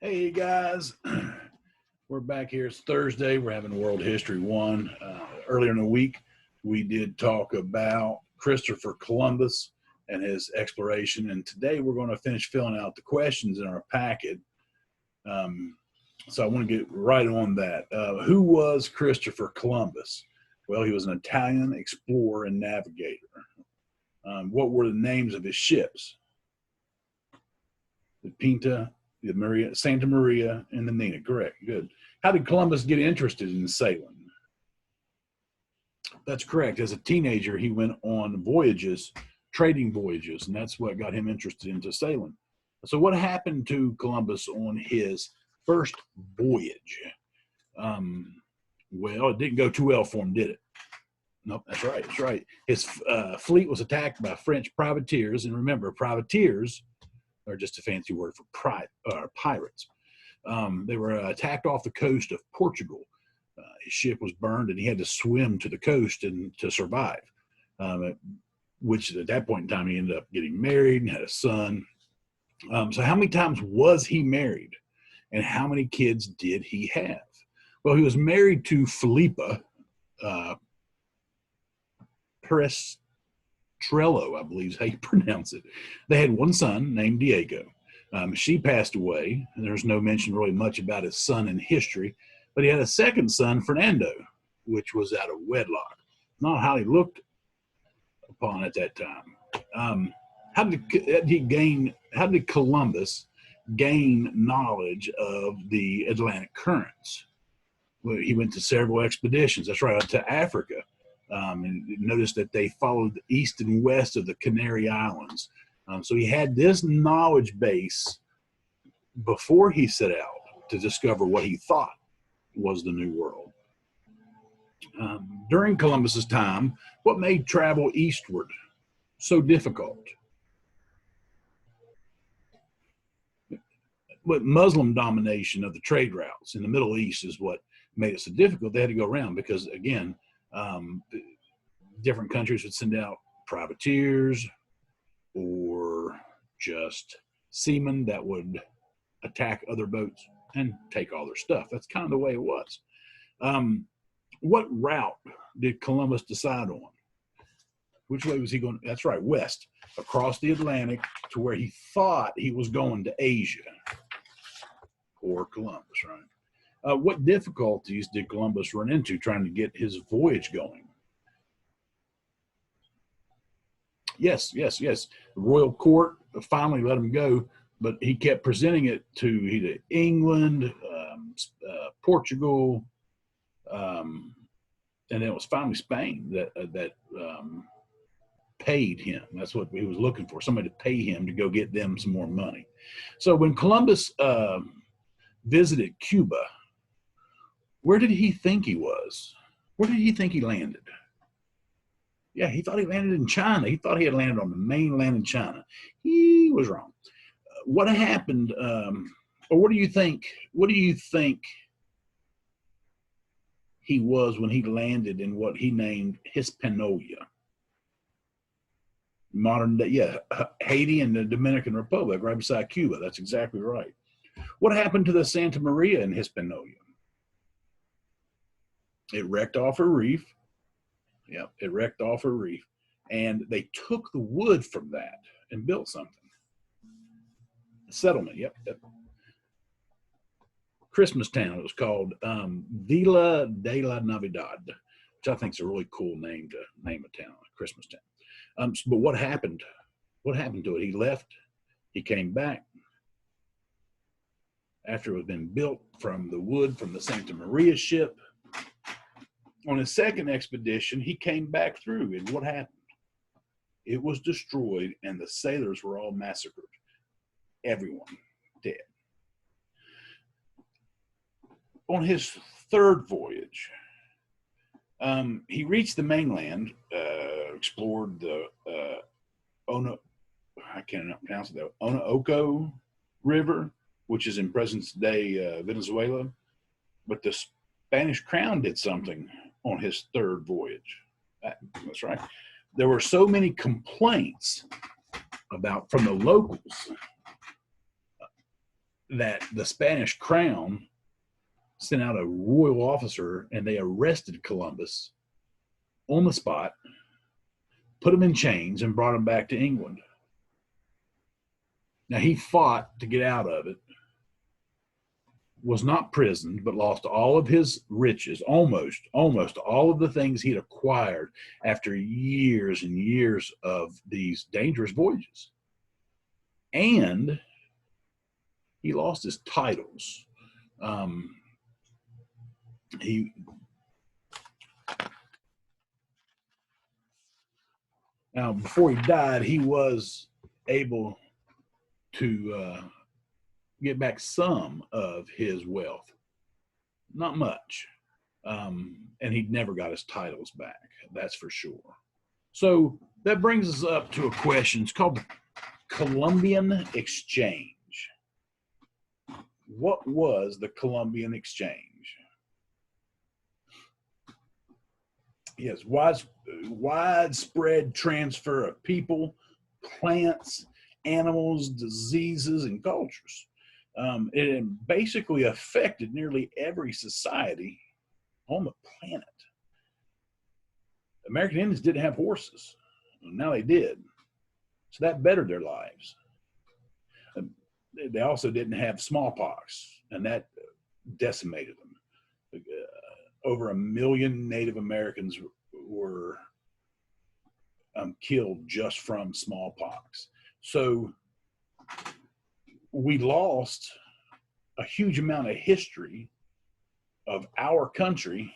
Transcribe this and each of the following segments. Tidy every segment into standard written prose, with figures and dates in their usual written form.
Hey guys, we're back here. It's Thursday. We're having World History 1. Earlier in the week, we did talk about Christopher Columbus and his exploration. And today we're going to finish filling out the questions in our packet. So I want to get right on that. Who was Christopher Columbus? Well, he was an Italian explorer and navigator. What were the names of his ships? The Pinta, the Maria, Santa Maria, and the Nina. Correct. Good. How did Columbus get interested in sailing? That's correct. As a teenager, he went on voyages, trading voyages, and that's what got him interested into sailing. So what happened to Columbus on his first voyage? Well, it didn't go too well for him, did it? Nope, that's right. That's right. His fleet was attacked by French privateers, and remember, privateers are just a fancy word for pirates. They were attacked off the coast of Portugal. His ship was burned, and he had to swim to the coast and to survive. Which at that point in time, he ended up getting married and had a son. So how many times was he married, and how many kids did he have? Well, he was married to Philippa Perestrello, I believe is how you pronounce it. They had one son named Diego. She passed away, and there's no mention really much about his son in history, but he had a second son, Fernando, which was out of wedlock. Not highly looked upon at that time. How did Columbus gain knowledge of the Atlantic currents? Well, he went to several expeditions. That's right, to Africa. And notice that they followed east and west of the Canary Islands. So he had this knowledge base before he set out to discover what he thought was the New World. During Columbus's time, what made travel eastward so difficult? But Muslim domination of the trade routes in the Middle East is what made it so difficult. They had to go around because, again, different countries would send out privateers or just seamen that would attack other boats and take all their stuff. That's kind of the way it was. What route did Columbus decide on? Which way was he going? That's right, west, across the Atlantic to where he thought he was going to Asia. Poor Columbus, right? What difficulties did Columbus run into trying to get his voyage going? Yes. The royal court finally let him go, but he kept presenting it to either England, Portugal, and then it was finally Spain that paid him. That's what he was looking for, somebody to pay him to go get them some more money. So when Columbus visited Cuba, where did he think he was? Where did he think he landed? Yeah, he thought he landed in China. He thought he had landed on the mainland in China. He was wrong. What happened, or what do you think he was when he landed in what he named Hispaniola? Modern day, yeah, Haiti and the Dominican Republic, right beside Cuba. That's exactly right. What happened to the Santa Maria in Hispaniola? It wrecked off a reef. Yep, it wrecked off a reef. And they took the wood from that and built something. A settlement, yep. Christmas town, it was called Villa de la Navidad, which I think is a really cool name to name a town, a Christmas town. But what happened? What happened to it? He left. He came back after it had been built from the wood from the Santa Maria ship. On his second expedition, he came back through, and what happened? It was destroyed, and the sailors were all massacred. Everyone dead. On his third voyage, he reached the mainland, explored the Orinoco River, which is in present-day Venezuela. But the Spanish crown did something on his third voyage. That's right. There were so many complaints from the locals that the Spanish crown sent out a royal officer and they arrested Columbus on the spot, put him in chains, and brought him back to England. Now, he fought to get out of it, was not prisoned, but lost all of his riches, almost all of the things he'd acquired after years and years of these dangerous voyages. And he lost his titles. Now, before he died, he was able to get back some of his wealth, not much, and he never got his titles back, that's for sure. So that brings us up to a question. It's called the Colombian Exchange. What was the Colombian Exchange? Yes, widespread transfer of people, plants, animals, diseases, and cultures. It basically affected nearly every society on the planet. American Indians didn't have horses. Now they did. So that bettered their lives. They also didn't have smallpox, and that decimated them. Over 1 million Native Americans were killed just from smallpox. So we lost a huge amount of history of our country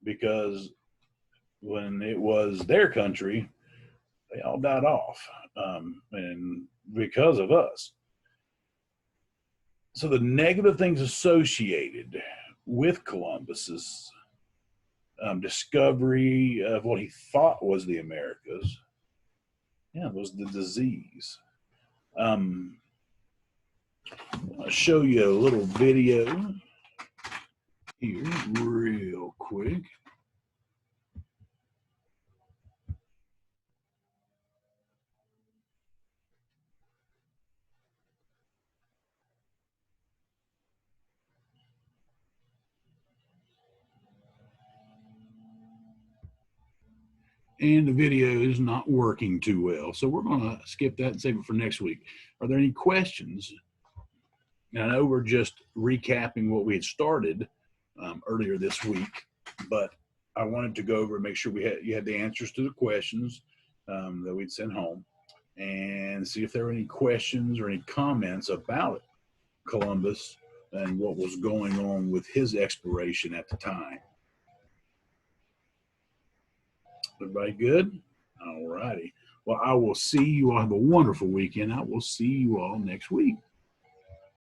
because when it was their country, they all died off, and because of us. So the negative things associated with Columbus's discovery of what he thought was the Americas, was the disease. I'll show you a little video here real quick. And the video is not working too well, so we're going to skip that and save it for next week. Are there any questions? And I know we're just recapping what we had started earlier this week, but I wanted to go over and make sure you had the answers to the questions that we'd sent home, and see if there were any questions or any comments about Columbus and what was going on with his exploration at the time. Everybody good? All righty. Well, I will see you all. Have a wonderful weekend. I will see you all next week.